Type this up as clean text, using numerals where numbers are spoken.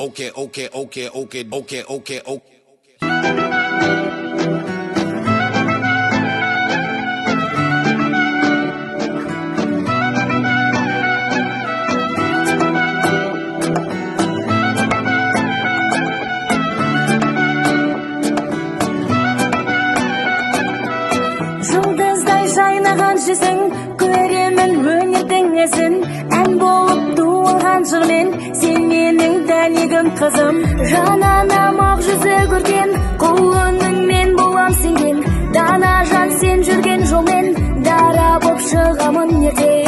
Okay, okay, okay, okay, okay, okay, okay. Жұлдыздай жайнаған жүзің, көремін өнердің ізін. Ән болып туылған жырмен, сен менің дәнегім қызым. Жананам ақ жүзі көрген, құлыныңмен болам сенген. Дана жан сен жүрген жолмен, дара боп шығамын ертең.